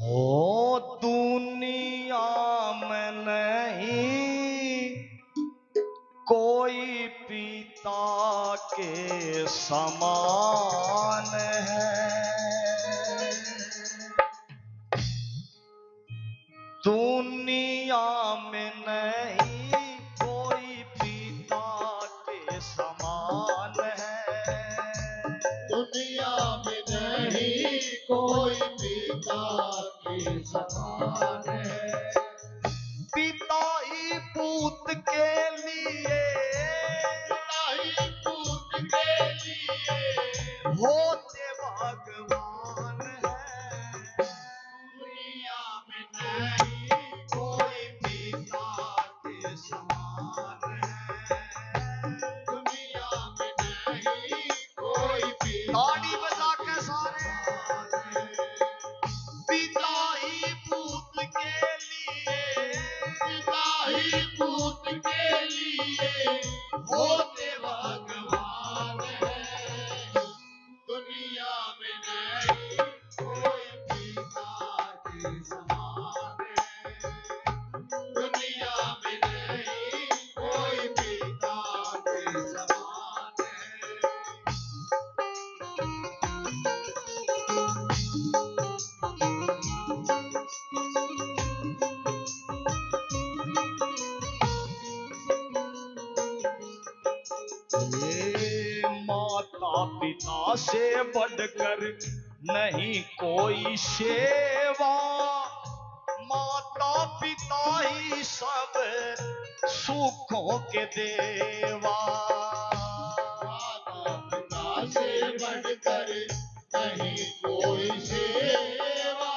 हो दुनिया में नहीं कोई पिता के समान है। दुनिया में नहीं कोई पिता के समान है। दुनिया में नहीं कोई पिता के समान है। पिता ही पूत के लिए, पिता ही पूत के लिए होते भगवान है। दुनिया में नहीं कोई पिता के समान है। दुनिया में नहीं कोई पिता ताड़ी बजा के सारे पिता ही पूत के लिए, पिता ही पूत के लिए होते भगवान है। दुनिया में नहीं कोई पिता के समान है। दुनिया में नहीं कोई पिता के समान है। ये माता पिता से बढ़कर नहीं कोई सेवा। माता पिता ही सब सुखों के देवा। माता पिता से बढ़कर नहीं कोई सेवा।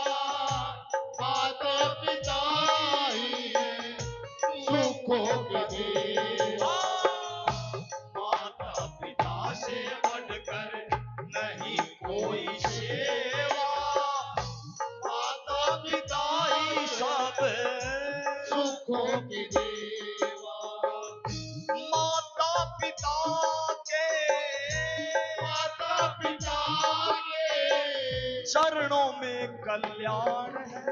माता पिता ही है सुखों के देवा। माता पिता से बढ़कर नहीं कोई सेवा। माता पिता ही सब सुखों के देवा। माता पिता माता पिता के चरणों में कल्याण है।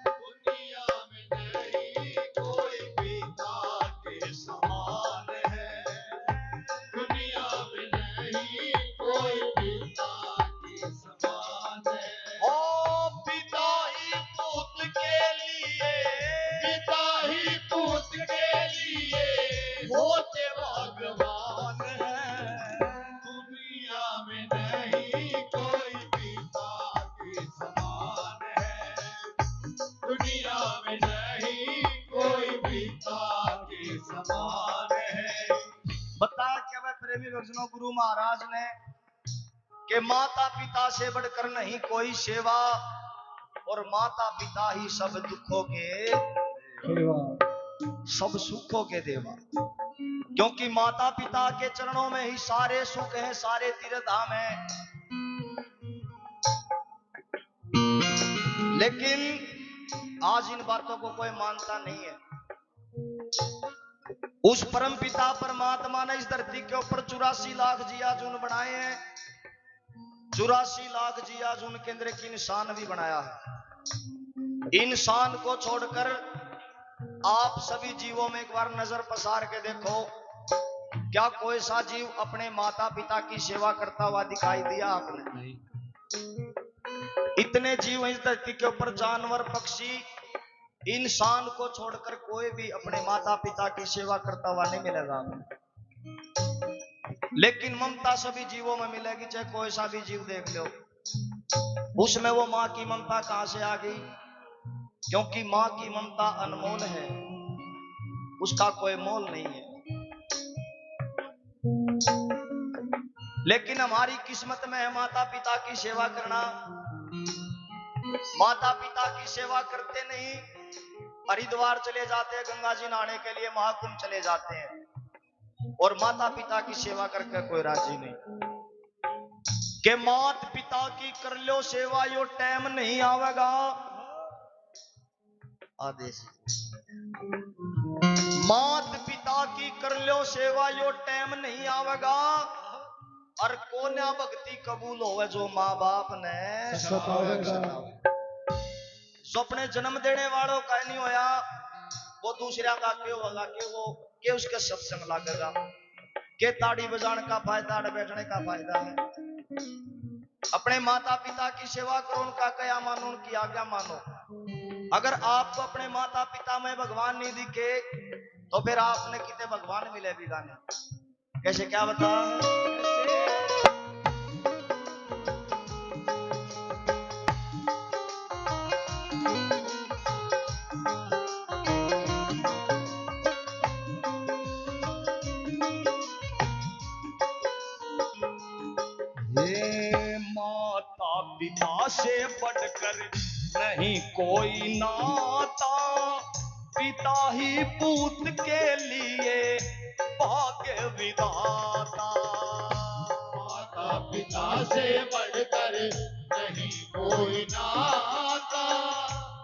दुनिया में नहीं कोई पिता के समान है। दुनिया में नहीं कोई पिता के समान है। ओ पिता ही पुत्र के लिए, पिता ही पूत के लिए होते भगवान है। दुनिया में नहीं कोई पिता के समान है। दुनिया में नहीं कोई पिता के समान है। बताया क्या वह प्रेमी भक्तों गुरु महाराज ने कि माता पिता से बढ़कर नहीं कोई सेवा और माता पिता ही सब दुखों के सब सुखों के देवा। क्योंकि माता पिता के चरणों में ही सारे सुख हैं, सारे तीर्थ धाम हैं। लेकिन आज इन बातों को कोई मानता नहीं है। उस परम पिता परमात्मा ने इस धरती के ऊपर 84 लाख जिया जून बनाए हैं। 84 लाख जिया जून के अंदर एक इंसान भी बनाया है। इंसान को छोड़कर आप सभी जीवों में एक बार नजर पसार के देखो, क्या कोई सा जीव अपने माता पिता की सेवा करता हुआ दिखाई दिया आपने? नहीं। इतने जीव इस धरती के ऊपर, जानवर पक्षी, इंसान को छोड़कर कोई भी अपने माता पिता की सेवा करता हुआ नहीं मिलेगा आपको। लेकिन ममता सभी जीवों में मिलेगी, चाहे कोई सा भी जीव देख लो। उसमें वो माँ की ममता कहां से आ गई? क्योंकि माँ की ममता अनमोल है, उसका कोई मोल नहीं है। लेकिन हमारी किस्मत में है माता पिता की सेवा करना। माता पिता की सेवा करते नहीं, हरिद्वार चले जाते हैं गंगा जी नहाने के लिए, महाकुंभ चले जाते हैं, और माता पिता की सेवा करके कोई राजी नहीं। के मात पिता की कर लो सेवा, यो टाइम नहीं आवेगा। आदेश मात पिता की कर लो सेवा, यो टाइम नहीं आवेगा। और कोन्या भक्ति कबूल होवे जो माँ बाप ने सतावेगा। स्वप्ने जन्म देने वालों का नहीं होया, वो दूसरा का क्यों होगा कि वो के उसके सत्संग लागेगा, के ताड़ी बजाने का फायदा है, बैठने का फायदा है। अपने माता पिता की सेवा करो, उनका क्या मानो, उनकी आज्ञा मानो। अगर आपको अपने माता पिता में भगवान नहीं दिखे तो फिर आपने कितने भगवान मिले भी गाने कैसे, क्या बता ये माता पिता से बढ़कर नहीं कोई नाता, पिता ही पूत के लिए भाग्य विधाता। माता पिता से बढ़कर नहीं कोई नाता,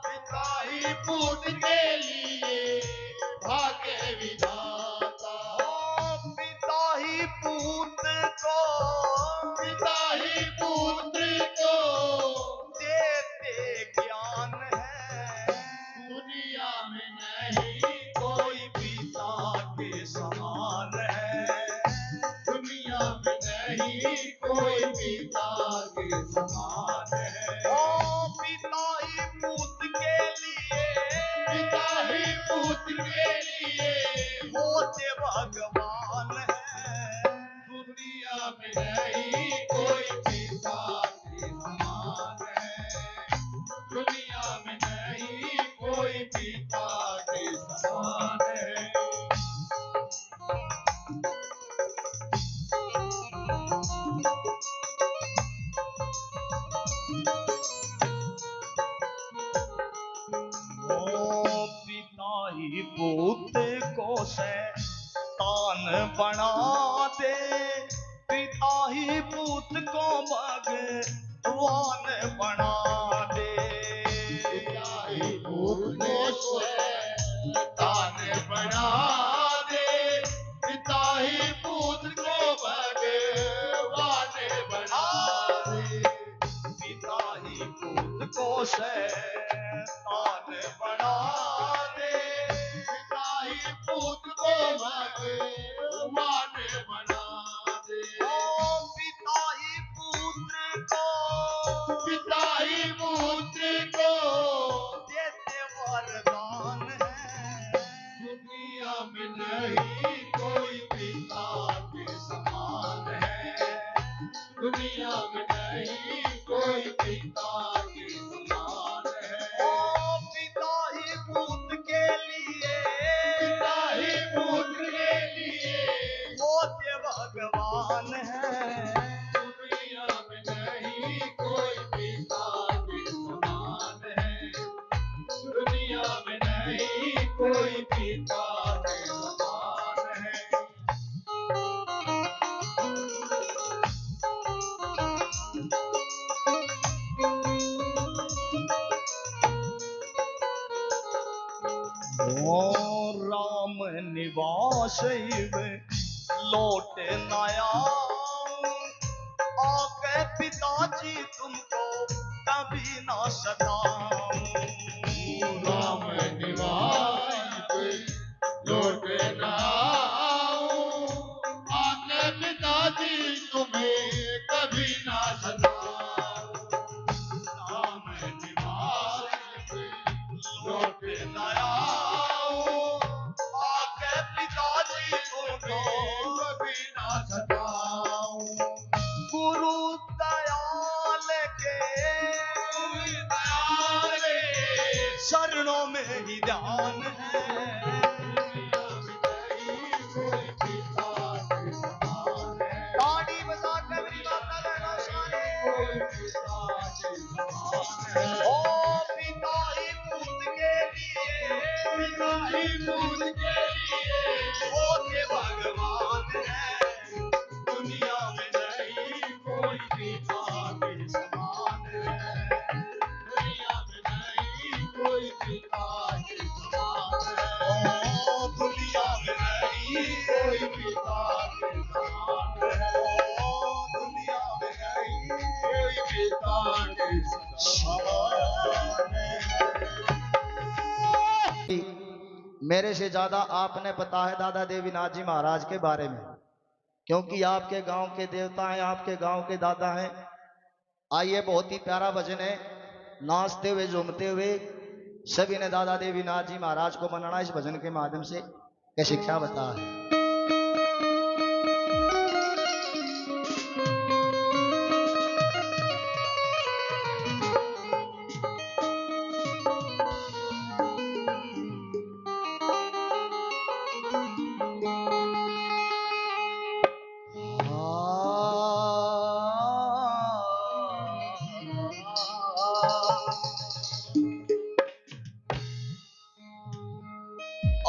पिता ही पूत के लिए भाग्य विधाता। पिता ही पूत को, पिता ही पुत्र को देते ज्ञान है, दुनिया में नहीं कोई पिता के समान है। दुनिया में नहीं कोई पिता के समान है। ओ पिता ही पूत के लिए, पिता ही पुत्र के लिए होते भगवान है। दुनिया में नहीं कोई पिता के समान है। दुनिया में नहीं कोई पिता के समान है। ओ पिता ही पूत को शैतान बना दे, पिता ही पूत को भगवान बना दे। पिता ही पुत्र को शैतान बना दे, पिता ही पुत्र को भगवान बना दे। पिता ही पूत को शैतान बना दे, पिता ही पुत्र को भगवान बना दे। ओ पिता ही पुत्र को, पिता ही पुत्र को देते वरदान है। दुनिया में नहीं कोई पिता के समान है। दुनिया में नहीं कोई पिता के समान है। ओ पिता ही पूत के लिए, पिता ही पुत्र के लिए होते भगवान है। दुनिया में नहीं कोई पिता के समान है। दुनिया में नहीं कोई पिता के समान है। ओ राम निवास इव लौट न आऊं, आके पिताजी तुमको कभी ना सताऊं। राम निवास लौट न आऊं, आके पिताजी तुम्हें कभी ना सताऊं। राम निवास लौट न आऊं, आके पिताजी तुमको कभी ना सताऊं। गुरु दयाल के, दयाल शरणों में ही ध्यान है। ताड़ी बजा के मेरी माता बहनों सारे, ओ पिता ही पूत के लिए, पिता ही पुत्र के लिए होते भगवान है। दुनिया में नहीं कोई पिता के समान है। दुनिया में नहीं कोई पिता के समान है। मेरे से ज्यादा आपने पता है दादा देवीनाथ जी महाराज के बारे में, क्योंकि आपके गांव के देवता हैं, आपके गांव के दादा हैं। आइए, बहुत ही प्यारा भजन है, नाचते हुए झूमते हुए सभी ने दादा देवीनाथ जी महाराज को मनाना इस भजन के माध्यम से। कैसे क्या बता है।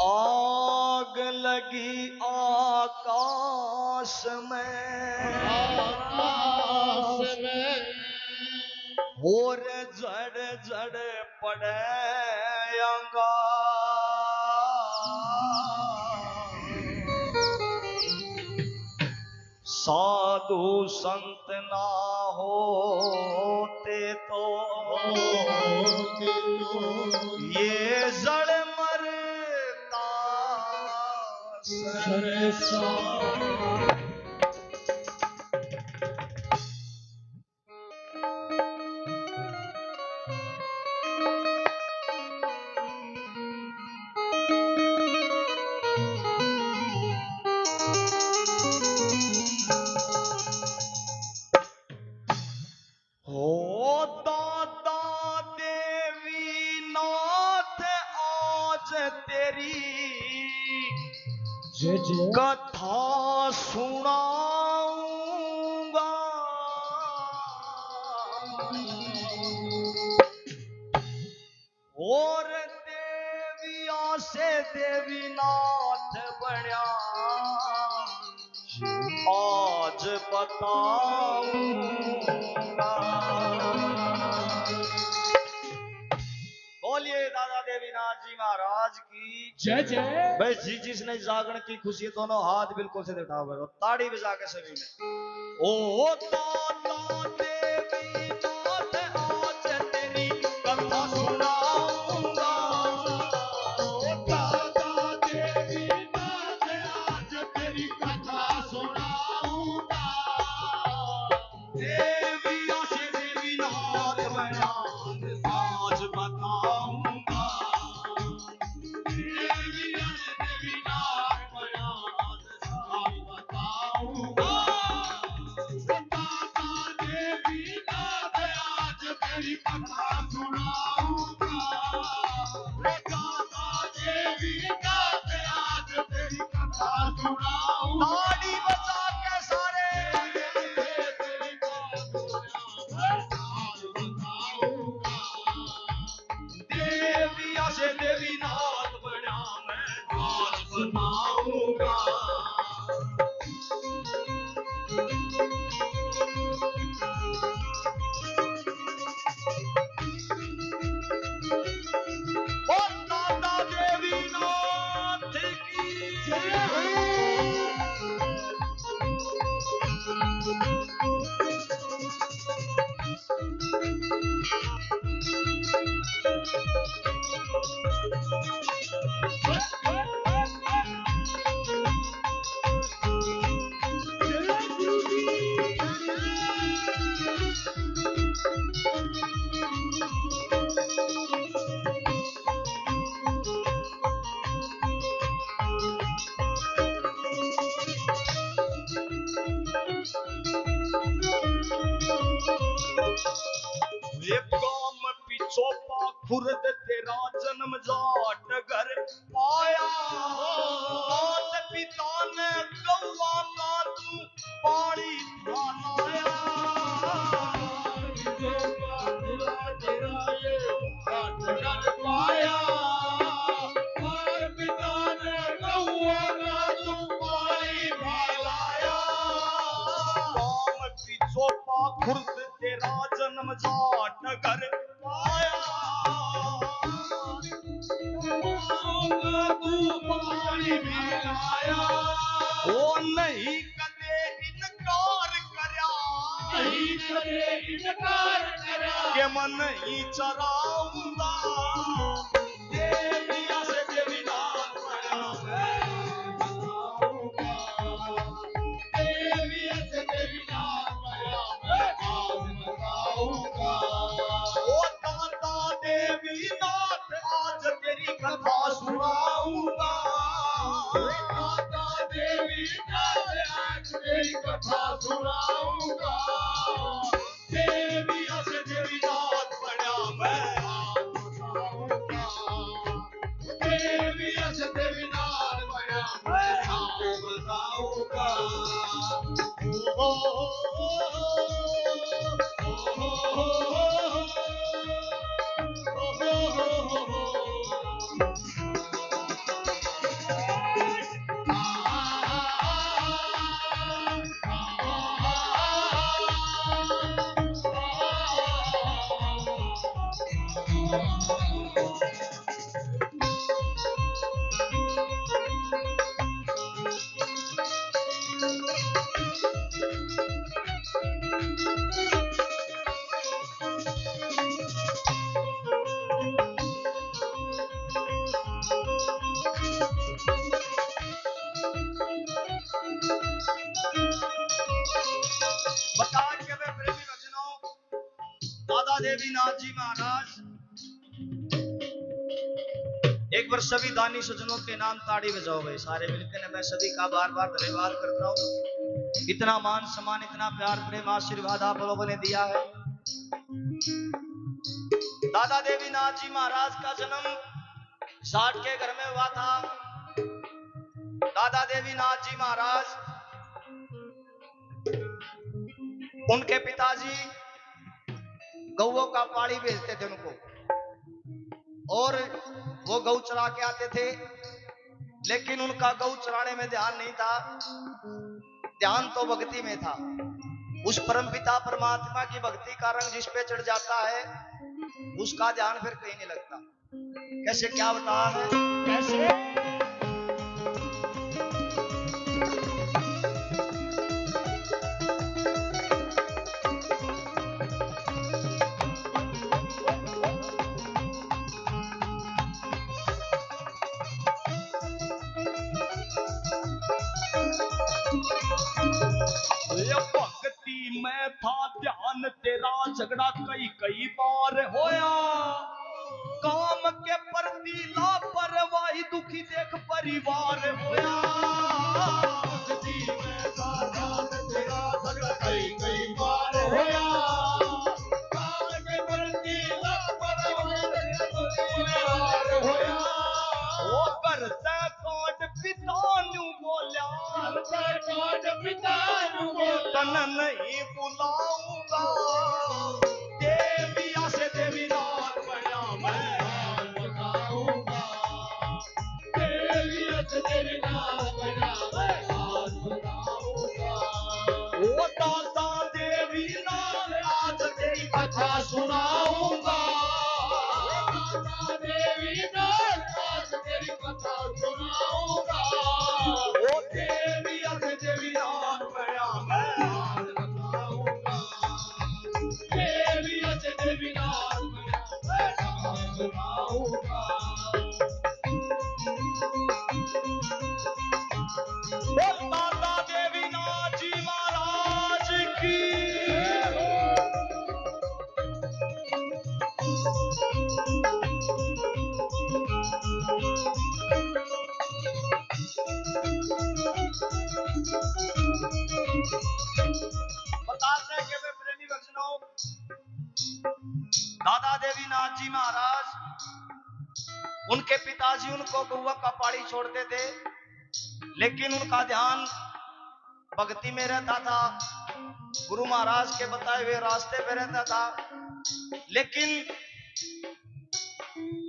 आग लगी आकाश में और जड़ जड़ पड़े साधु संत ना होते तो ये जड़ मरता सरसा। कथा सुनाऊंगा और देविया से देवीनाथ बन्या आज बताऊंगा। बोलिए दादा देवीनाथ जी महाराज की जय जय। भाई जी, जिसने जागरण की खुशी है दोनों हाथ बिल्कुल से उठा हुआ ताड़ी बजा के सभी ने। ओ दादा देवीनाथ आज तेरी कथा सुनाऊंगा। ओ दादा देवीनाथ आज तेरी कथा सुनाऊंगा। देविया से देवीनाथ बना आज बताऊंगा। देविया से देवीनाथ बना आज बताऊंगा। दादा देवीनाथ आज तेरी कथा सुनाऊंगा। दादा देवीनाथ आज तेरी कथा सुनाऊंगा। ताड़ी बजा के सारे तेरी कथा आज बताऊंगा। देविया से देवीनाथ बना मैं आज सुनाऊंगा। ओ दादा देवीनाथ की जय। पिछोपा खुर्द तेरा जन्म जाट घर पाया। मात पिता ने गौवा का तू पानी पिलाया। तेरा ये घर पाया। और पिता ने गौआ का तू पानी पिलाया। राम पिछोपा खुर्द तेरा जन्म जाट घर पाया। तू पानी पिलाया। ओ नहीं कदे इनकार करया। नहीं करे इनकार करा। के मन ही चराऊंगा। देविया से देवीनाथ दादा देवीनाथ जी महाराज एक बार सभी दानी सज्जनों के नाम ताड़ी बजाओ भाई सारे मिलकर। मैं सभी का बार बार धन्यवाद करता हूँ। इतना मान सम्मान, इतना प्यार, प्रेम, आशीर्वाद आप लोगों ने दिया है। दादा देवीनाथ जी महाराज का जन्म जाट के घर में हुआ था। दादा देवीनाथ जी महाराज, उनके पिताजी गौओं का पाड़ी बेचते थे उनको, और वो गौ चरा के आते थे, लेकिन उनका गौ चराने में ध्यान नहीं था, ध्यान तो भक्ति में था। उस परमपिता परमात्मा की भक्ति का रंग जिस पे चढ़ जाता है उसका ध्यान फिर कहीं नहीं लगता। कैसे, क्या बता है, कैसे भक्ति में था ध्यान तेरा, झगड़ा कई कई बार होया। काम के प्रति लापरवाही, दुखी देख परिवार होया। भक्ति में था ध्यान तेरा, झगड़ा कई कई बार होया। काम के प्रति लापरवाही, दुखी परिवार होया। वो करता काट पिता नु बोल्या, तन नहीं बुलाऊंगा। देविया से देवीनाथ बना मैं हाल बताऊंगा। देविया से देवीनाथ बना मैं हाल बताऊंगा। ओ दादा देवीनाथ आज तेरी कथा सुनाऊंगा। दादा देवीनाथ आज तेरी कथा सुनाऊंगा। ओ देविया से देवीनाथ बना मैं हाल बताऊंगा। देविया से देवीनाथ बना मैं हाल बताऊंगा। बोल दादा देवीनाथ जी महाराज की। बताते हैं कि वे प्रेमी भक्तों, दादा देवीनाथ जी महाराज, उनके पिताजी उनको गौवा का पाड़ी छोड़ते थे, लेकिन उनका ध्यान भक्ति में रहता था, गुरु महाराज के बताए हुए रास्ते पे रहता था। लेकिन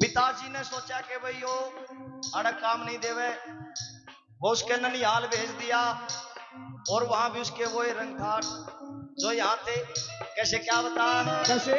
पिताजी ने सोचा कि भाई वो अड़क काम नहीं देवे, वो उसके ननिहाल भेज दिया, और वहां भी उसके वो रंग था जो यहाँ थे। कैसे, क्या बता, कैसे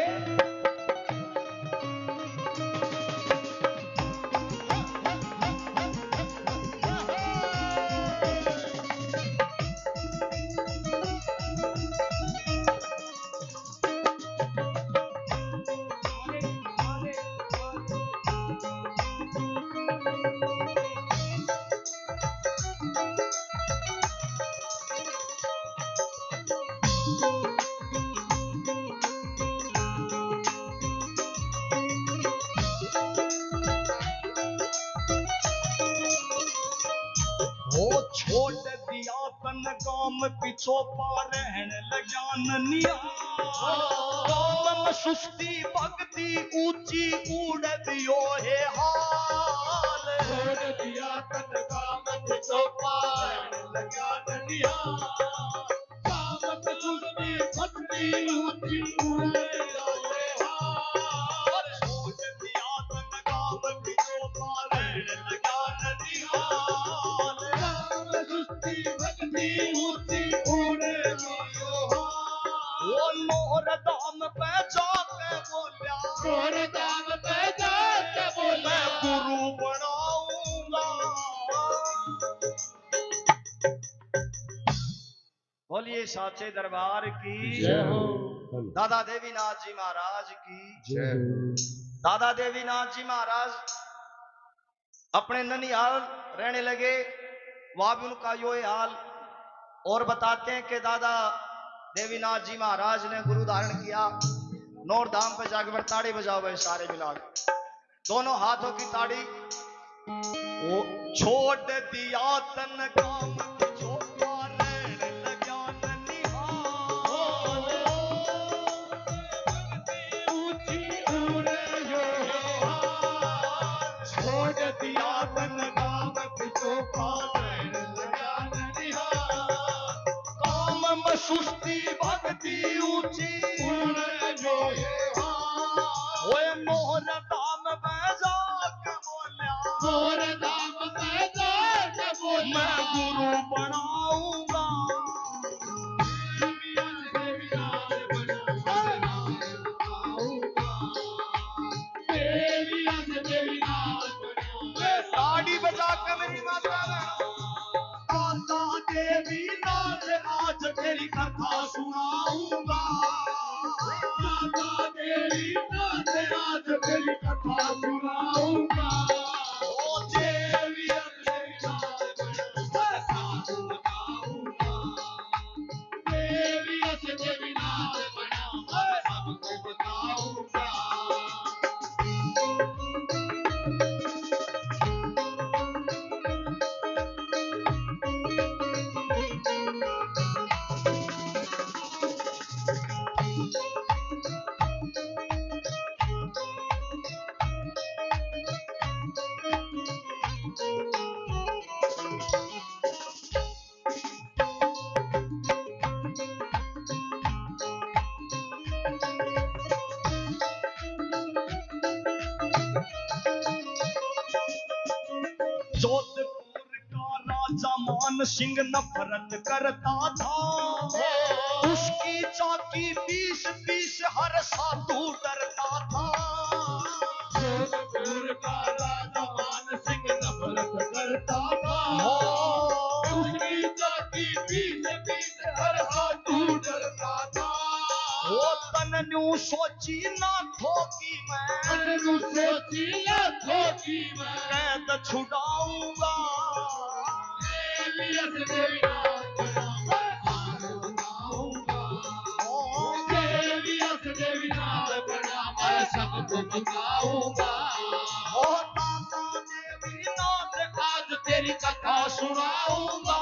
छोड़ दिया तन काम पिछो पा रहन लग्या ननिया। काम सुस्ती भक्ति ऊंची उड़ दियो है हाल। छोड़ दिया तन काम पिछो पा रहन लग्या ननिया। काम सुस्ती भक्ति ऊंची उड़ दियो है हाल। छोड़ दिया तन काम पिछो पा रहन लग्या ननिया। वो मोर दाम पे जाके बोलिया, मोर दाम पे जाके बोलिया, मैं गुरु बनाऊंगा। बोलिए साचे दरबार की जय हो। दादा देवीनाथ जी महाराज की जय हो। दादा देवीनाथ जी महाराज अपने ननिहाल रहने लगे, वहां भी उनका यो हाल। और बताते हैं कि दादा देवीनाथ जी महाराज ने गुरु धारण किया, नौर धाम पे जाके फिर ताड़ी बजाओ भाई सारे मिला के। दोनों हाथों की ताड़ी। वो छोड़ दिया तन काम छोटा रहने लगा ननिहाल। ऊंची उड़े जो छोड़ दिया तन काम छोटा रहने लगा ननिहाल। काम में सुस्ती भक्ति ऊंची उड़े जो ओए मोहर धाम में जाके बोलिया मोहर धाम में जाके बोलिया मैं गुरु बनाऊंगा। ताड़ी बजा के मेरी माता माता देवी नाथ आज तेरी कथा सुनाऊंगा। माता देवी नाथ आज तेरी कथा सुनाऊंगा। ओ देवी देवी नाथ मैं साधु बताऊंगा। देवी देवी नाथ बना मैं सबको बताऊंगा। जोधपुर का राजा मान सिंह नफरत करता था। उसकी चाकी 20-20 हर साधु डरता था। जोधपुर का राजा मान सिंह नफरत करता था। उसकी चाकी 20-20 हर साधु डरता था। वो तन्नू सोची ना ठोकी मैं तन्नू सोची ना ठोकी मैं कैद छुड़ाऊंगा। देवी देवी नाथ बना मैं सबको बताऊंगा। ओ माता देवी नाथ आज तेरी कथा सुनाऊंगा।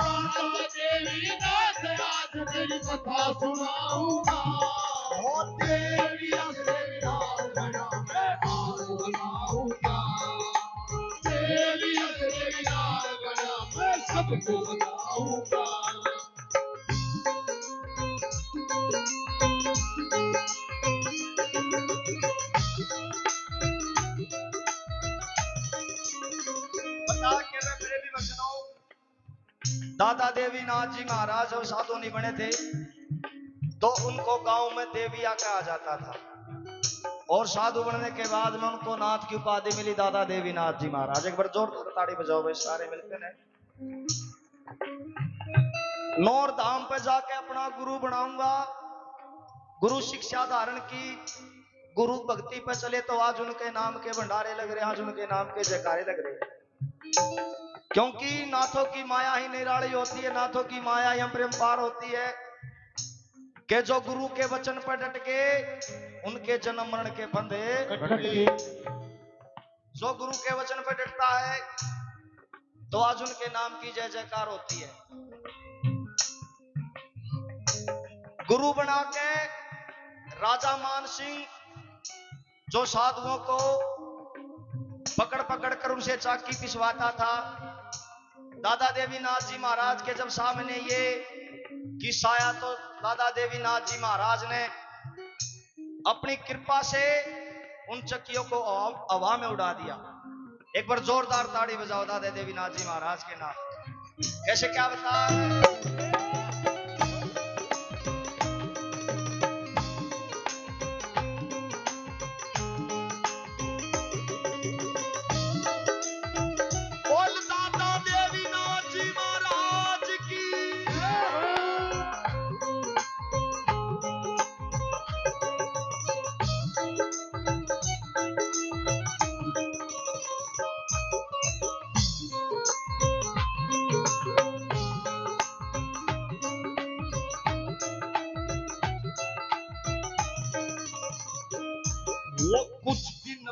माता देवी नाथ आज तेरी कथा सुनाऊंगा। ओ देवी देवी नाथ बना मैं सबको बताऊंगा। देवी देवी नाथ बना मैं सबको बताऊंगा। बता के मैं मेरे भी वचनों दादा देवी नाथ जी महाराज जब साधु नहीं बने थे तो उनको गांव में देविया कहा जाता था। और साधु बनने के बाद में उनको नाथ की उपाधि मिली दादा देवी नाथ जी महाराज। एक बार जोर ताड़ी बजाओ भाई सारे मिलते हैं। नौर धाम पे जाके अपना गुरु बनाऊंगा। गुरु शिक्षा धारण की गुरु भक्ति पे चले तो आज उनके नाम के भंडारे लग रहे, आज उनके नाम के जयकारे लग रहे। क्योंकि नाथों की माया ही निराली होती है। नाथों की माया ही अपरंपार होती है कि जो गुरु के वचन पर डट के उनके जन्म मरण के फंदे जो गुरु के वचन पर डटता है तो आज उनके नाम की जय जयकार होती है। गुरु बना के राजा मान सिंह जो साधुओं को पकड़ पकड़ कर उनसे चाकी पिसवाता था। दादा देवी नाथ जी महाराज के जब सामने ये किस्सा आया तो दादा देवी नाथ जी महाराज ने अपनी कृपा से उन चक्कियों को हवा में उड़ा दिया। एक बार जोरदार ताड़ी बजाओ दादा देवी नाथ जी महाराज के नाम। कैसे क्या बता वो कुछ दिन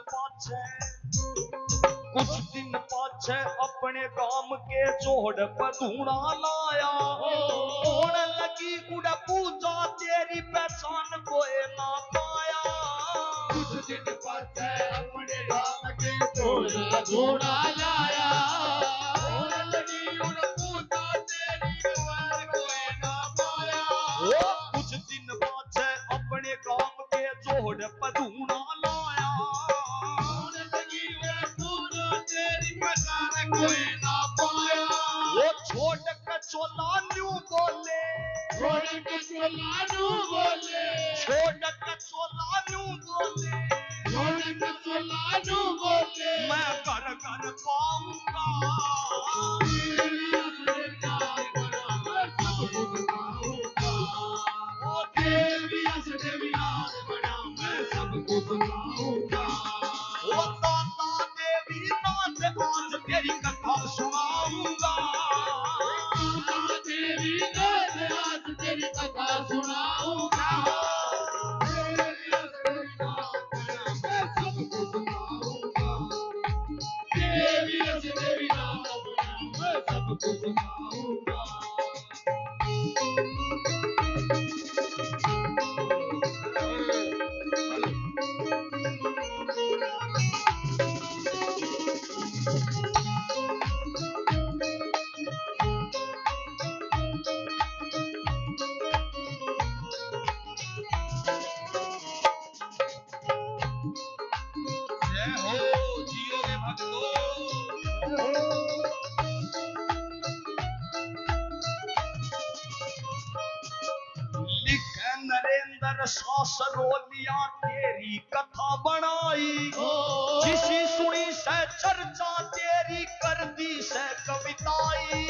पाछे अपने काम के जोड़ पर धूना लाया होने लगी उड़ पूजा तेरी पहचान कोई ना पाया कुछ दिन पाछे अपने काम के जोड़ पर धूना लाया होने लगी उड़ पूजा तेरी पहचान कोई ना पाया वो कुछ दिन पाछे अपने काम के जोड़ पर धूना लाया होने लगी उड़ पूजा तेरी पहचान कोई ना पाया वो छोड़ के चोला न्यू बोले छोड़ के चला नू बोले छोड़ के चोला न्यू बोले छोड़ के चला नू बोले मैं घर घर पाऊंगा तेरी असलियत बड़ा मैं सबको बताऊंगा ओ देवी असलियत बड़ा मैं सबको बताऊंगा वो दाता देवी नाथ आज तेरी कथा सुनाऊंगा तेरी नाथ आज तेरी कथा सुनाऊंगा तेरी असलियत बड़ा मैं सबको बताऊंगा देवी असलियत बड़ा मैं सबको बताऊंगा जय हो जियो के भक्तों लिखे नरेंद्र सासरोलिया तेरी कथा बनाई जिसी सुनी से चर्चा तेरी कर दी से कविताई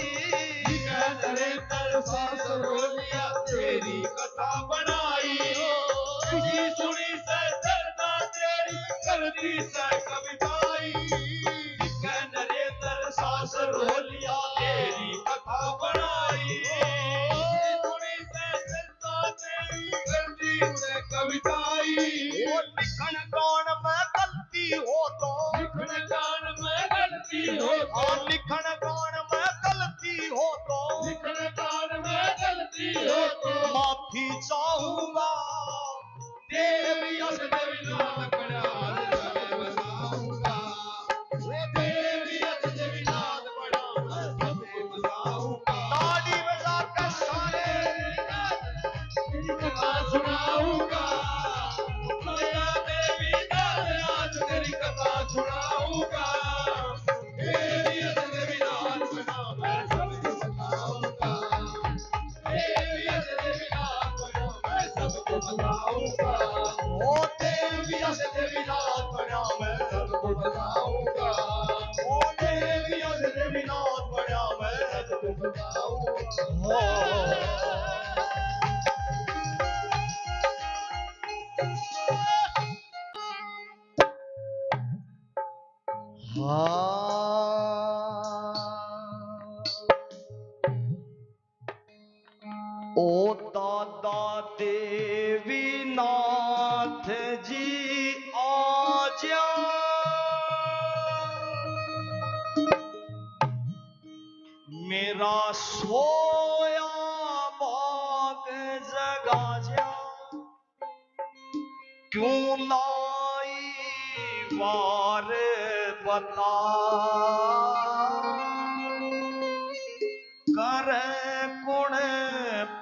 नरेंद्र सासरोलिया तेरी कथा बनाई तुझी सुनी से चर्चा तेरी करती से कविताई नरेंद्र सासरोलिया तेरी कथा बनाई सुनी से चर्चा तेरी करती से कविताई वो लिखन गान में गलती हो तो लिखन गान में गलती हो और लिखन गान में गलती हो तो लिखन गान में गलती हो तो माफी चाहूंगा देवी असदेवी नाथ बड़ा बताऊंगा देवी असदेवी नाथ बड़ा मैं सबको बताऊंगा ताड़ी बजा कर सारे तेरी कथा सुनाऊंगा माया देवी नाथ आज तेरी कथा सुनाऊंगा देवी असदेवी नाथ बड़ा मैं सबको बताऊंगा देवी असदेवी नाथ बड़ा मैं सबको बताऊंगा ओ देवी देवी नाथ बड़ा मैं सबको बताऊंगा ओ देवी देवी नाथ बड़ा मैं सबको बताऊंगा ओ दादा देवी नाथ जी आजा मेरा सोया बाग जगा जा क्यों लाई वार बता कर कुण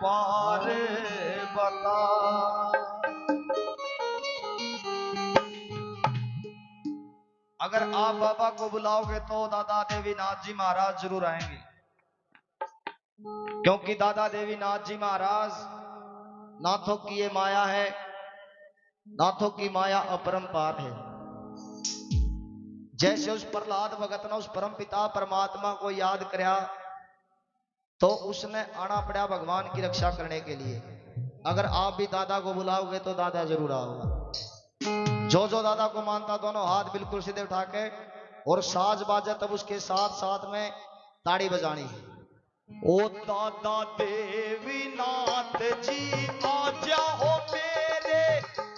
पार बता अगर आप बाबा को बुलाओगे तो दादा देवी नाथ जी महाराज जरूर आएंगे, क्योंकि दादा देवी नाथ जी महाराज नाथों की ये माया है, नाथों की माया अपरंपार है। जैसे उस प्रहलाद भगत ने उस परम पिता परमात्मा को याद किया तो उसने आना पड़ा भगवान की रक्षा करने के लिए। अगर आप भी दादा को बुलाओगे तो दादा जरूर आओगा। जो जो दादा को मानता दोनों हाथ बिल्कुल सीधे उठा के और साज बाजा तब उसके साथ साथ में ताड़ी बजानी है। ओ दादा देवी नाथ जी आ जाओ मेरे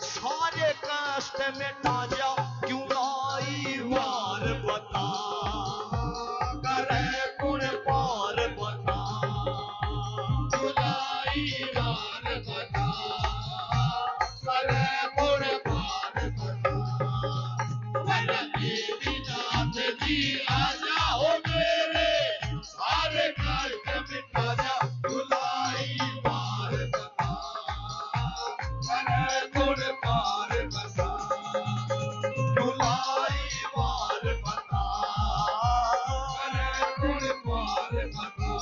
सारे कष्ट मिटा जा क्यों लाई वार बता करे गुण पार बता जुलाई वार बता करे गुण पार बता नाथ जी आ जाओ मेरे सारे कष्ट मिटा जा जुलाई वार बता करे गुण पार बता जुलाई वार बता करे गुण पार बता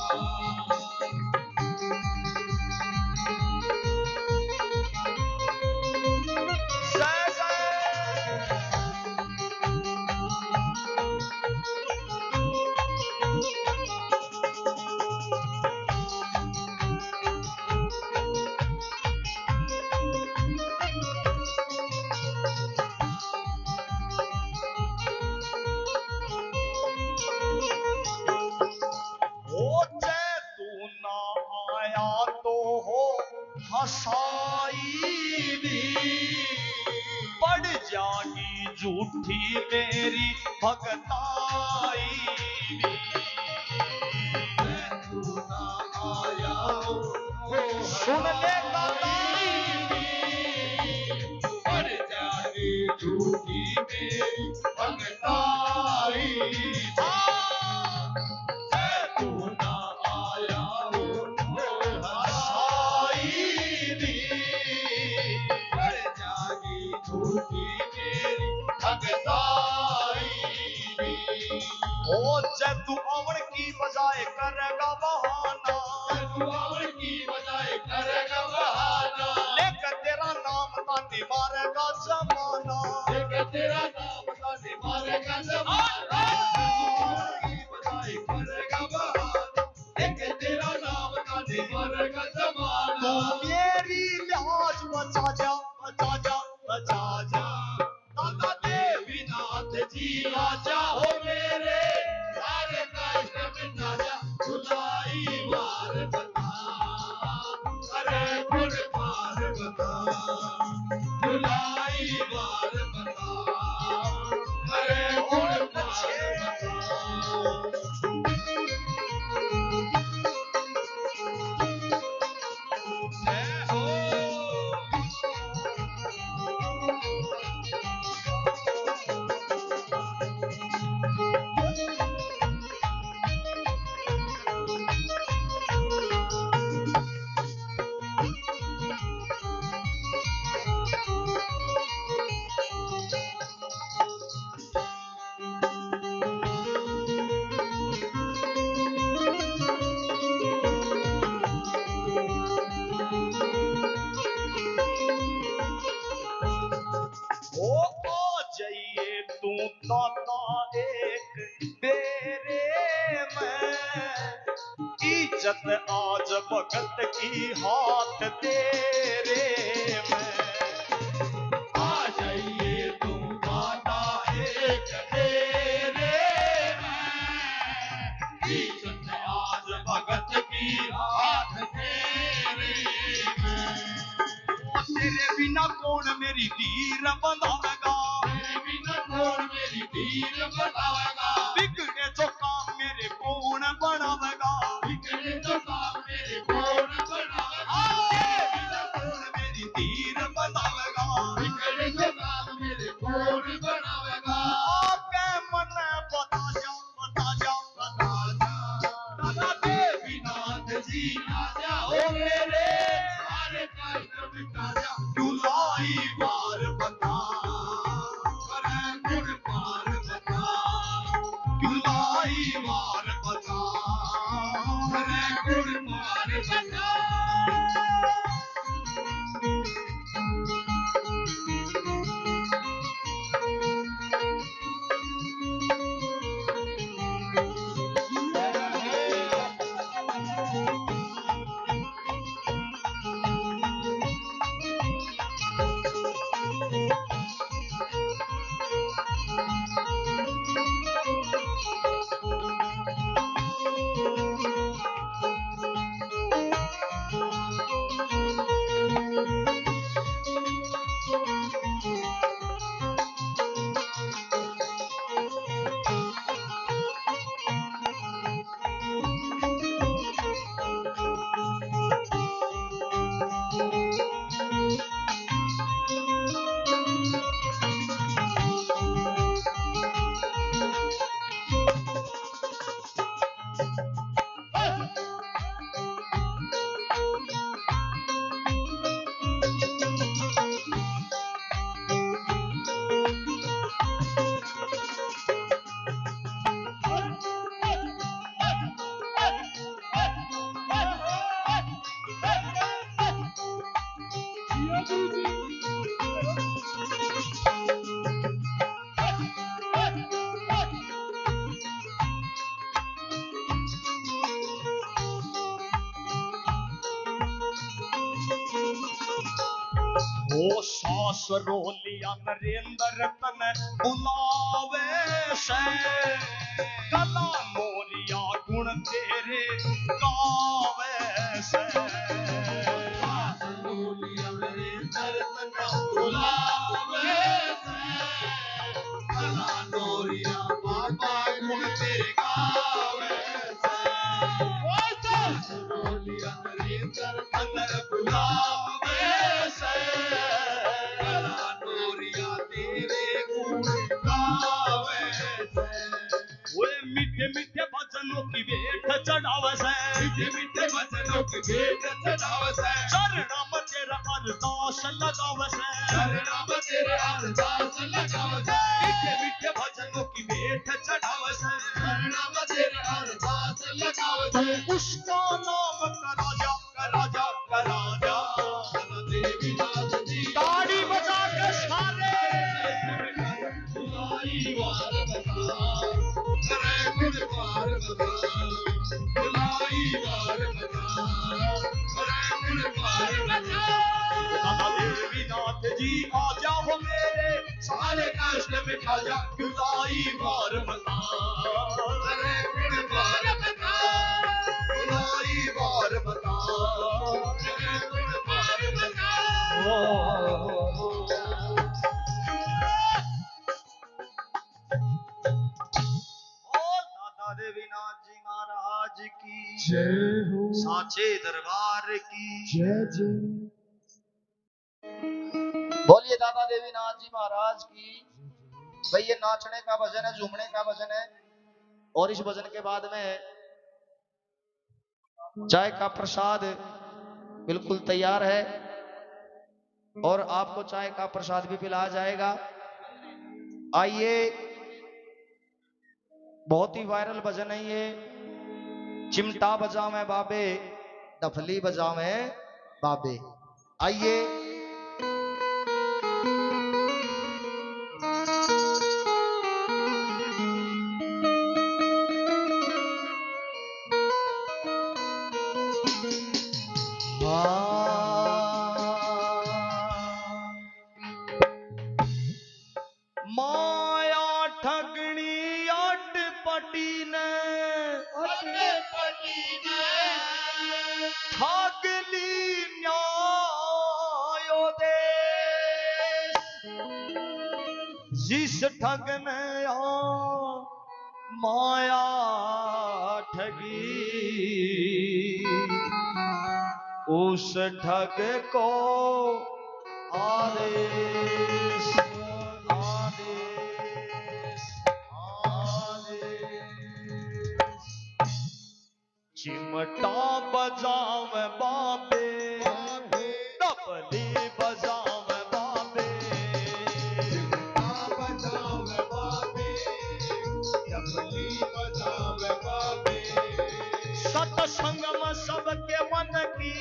जय जय हो जय तू ना आया तो हो हसाई भी पड़ जागी झूठी मेरी भगताई भी तू ना आया हो सुन ले गाना पर जागी झूठी मेरी भगताई तू ना आया हो हसाई भी पर जागी झूठी मेरी भगताई हो जय तू अवण की बजाय करेगा बहाना दुआर की बजाय करेगा बहाना लेकर तेरा नाम ताने मारेगा जमाना एक तेरा नाम ताने मारेगा जमाना की बजाय करेगा बहाना एक तेरा नाम ताने मारेगा तू जमाना मेरी लाज बचा जा बचा जा बचा जा दादा देवी नाथ जी आ जाओ मेरे सारे कष्ट मिटा जा जुलाई वार बता अरे गुण पार बता जुलाई वार बता अरे गुण पार बता जय हो ओ आ जाइए तू दाता एक बेरे में इज्जत आज भगत की हाथ तेरे में आ जाइए तुम दाता एक तेरे में इज्जत आज भगत की हाथ तेरे में ओ तेरे बिना कौन मेरी धीर बंधावेगा तेरे बिना कौन मेरी धीर बतावेगा बिगड़े जो काम मेरे कौन बनावेगा बिगड़े तो काम मेरे कौन बनावेगा तेरे बिना कौन मेरी धीर बंधावेगा बिगड़े तो काम मेरे कौन बनावेगा आके मन बता जा बता जा बता जा दादा देवी नाथ जी आ जाओ मेरे सारे कष्ट मिटा जा जुलाई वार बता करे गुण पार बता ओ सास रोलिया नरेंद्र तन बुलावे से कला मोरिया गुण तेरे गावे से मीठे मीठे भजनों की भेंट चढ़ावे से मीठे मीठे भजनों की भेंट चढ़ावे से चरणा में तेरा अरदास लगावे से चरणा में तेरे अरदास लगावे से मीठे मीठे भजनों की भेंट चढ़ावे से चरणा में तेरे अरदास लगावे से उसका नाम कराजा देवी नाथ जी ताड़ी बजा के सारे देवीनाथ जी आ जाओ मेरे सारे कष्ट मिटा जा गुलाई बार बता अरे गुण बार बता गुलाई बार बता अरे गुण बार बता देवीनाथ जी महाराज की जय हो साचे दरबार की जय जय बोलिए दादा देवीनाथ जी महाराज की। भाई ये नाचने का भजन है, झूमने का भजन है, और इस भजन के बाद में चाय का प्रसाद बिल्कुल तैयार है और आपको चाय का प्रसाद भी पिलाया जाएगा। आइए, बहुत ही वायरल भजन है ये। चिमटा बजावे बाबे, डफली बजावे बाबे। आइए माया ठगनी अटपटी ने ठगली न्यायो दे जिस ठग ने माया ठगी उस ठग को आदेश आदेश आदेश। चिमटा बजावे बाबे, डबली बजावे बाबे, चिमटा बजावे बाबे, डबली बजावे बाबे। सत्संग में सबके मन की,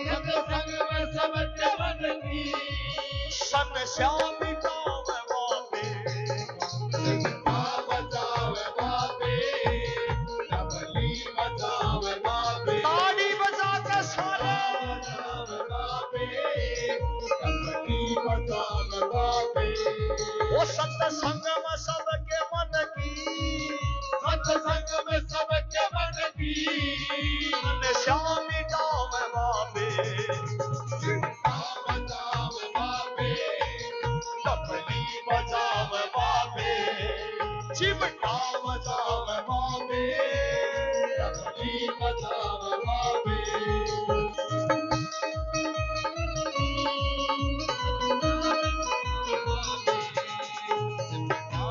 सत्संग में सबके मन की, सन श्याम मिटावे बाबे। चिमटा बजावे बाबे, डबली बजावे बाबे। ताड़ी बजा के सारे बजावे बाबे, डबली बजावे बाबे। वो सत्संग में सबके मन की, सत्संग में सबके मन की, सन श्याम मिटावे बाबे। चिमटा बजावे बाबे, डबली बजावे बाबे, चिमटा बजावे बाबे, डबली बजावे बाबे। ओ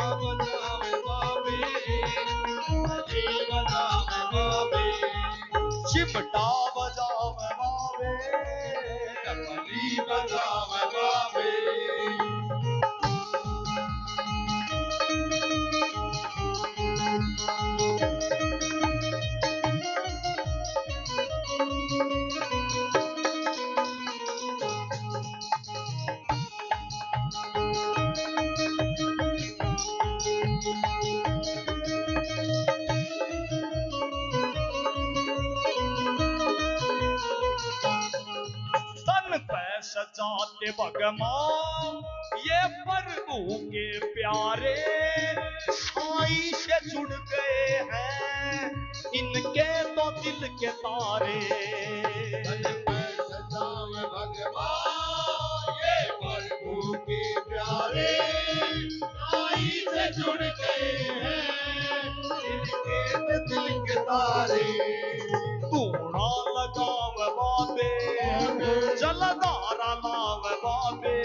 जाते भगवान ये प्रभु के प्यारे साईं से जुड़ गए हैं इनके तो दिल के तारे। सजावे भगवान ये प्रभु के प्यारे साईं से जुड़ गए हैं इनके दिल के तारे। तूड़ा लगाव बाबे जलधारा लाव बाबे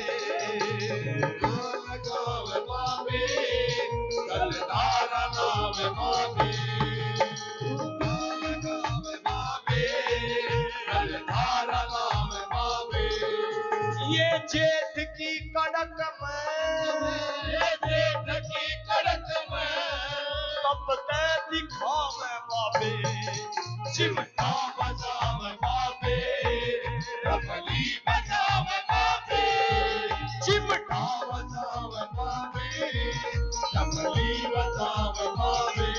लगाव बाबे जलधारा लाव बाबे लगाव बाबे जलधारा लाव बाबे। ये जेठ की कड़क में ये जेठ की कड़क में तब ते दिखावे बाबे चिमटा बजावे बाबे रफली बजावे बाबे चिमटा बजावे बाबे रफली बजावे बाबे।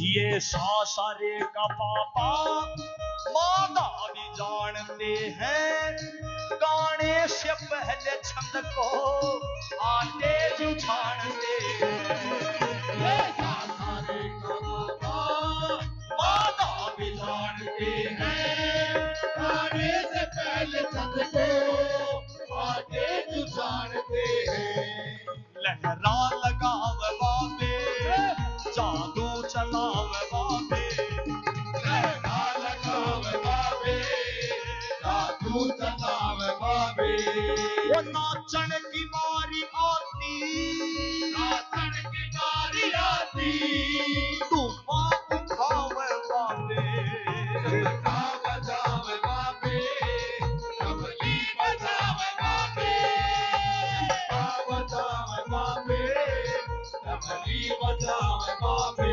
ये सारे का पापा मादा भी जानते हैं गाने से पहले छंद को आटे जो छानते ये सारे का मादा भी जानते हैं गाने से पहले छंद को आगे जो जानते हैं। लहरा लगाव बाबे जादू चलाव बाबे लहरा लगाव बाबे जादू चलाव बाबे। वो नाचन की मारी आती नाचन की बारी आती तूफान उठाव बाबे चमका बजावे बाबे रफली बजावे बाबे चमका बजावे बाबे रफली बजावे बाबे।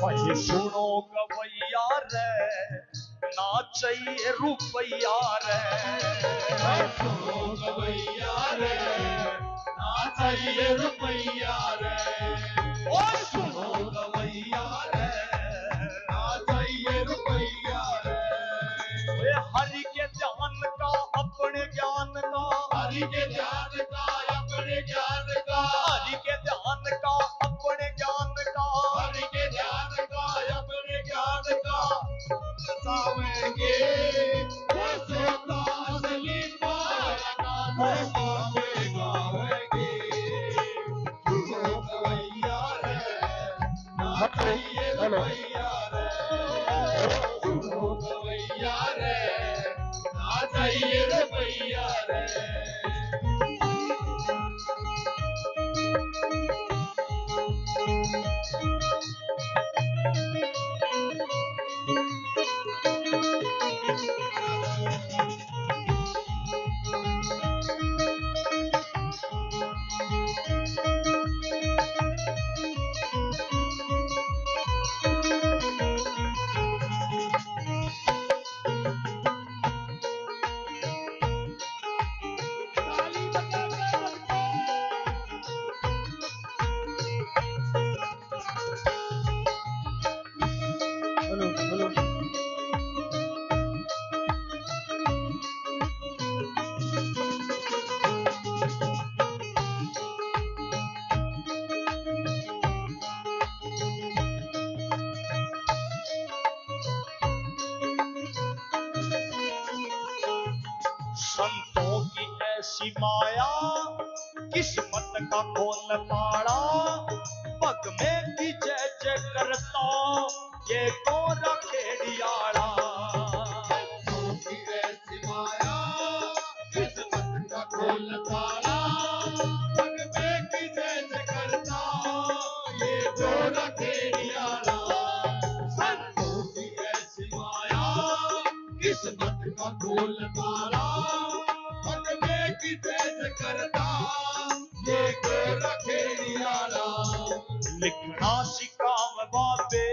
भाई सुनो गवैया रे ना चाहिए रुपैया रे सुनो गवैया रे ना चाहिए रुपैया रे ओ सुनो गवैया रे ना चाहिए रुपैया रे। सुनो हरि के ध्यान का अपने ज्ञान का हरि के ध्यान का अपने ज्ञान का हरि के ध्यान का अपने ज्ञान का हरि के ध्यान का अपने ज्ञान का बतावेंगे वो सोता असली पारना गावे गावेंगे। सुनो गवैया रे ना चाहिए रुपैया रे सुनो गवैया रे ना चाहिए रुपैया रे। ऐसी माया किस्मत का खोल पाड़ा पग में की जय जय करता ये को रखे का ढोल तारा पग में की तेज करता एक रखे निराला लिखना सिखाव बाबे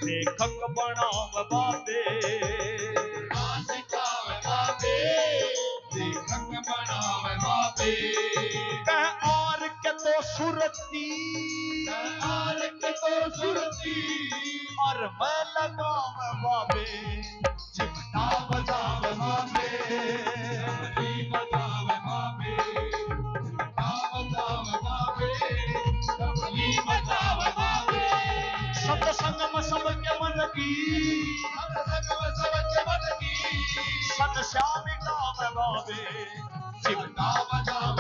लेखक बनाव बाबे कह आर के तो सुरती और मैं लगाव बाबे चिमटा बजाव बाबे सत्संग में सबके मन की सत श्याम गाव बाबे चिमटा बजाव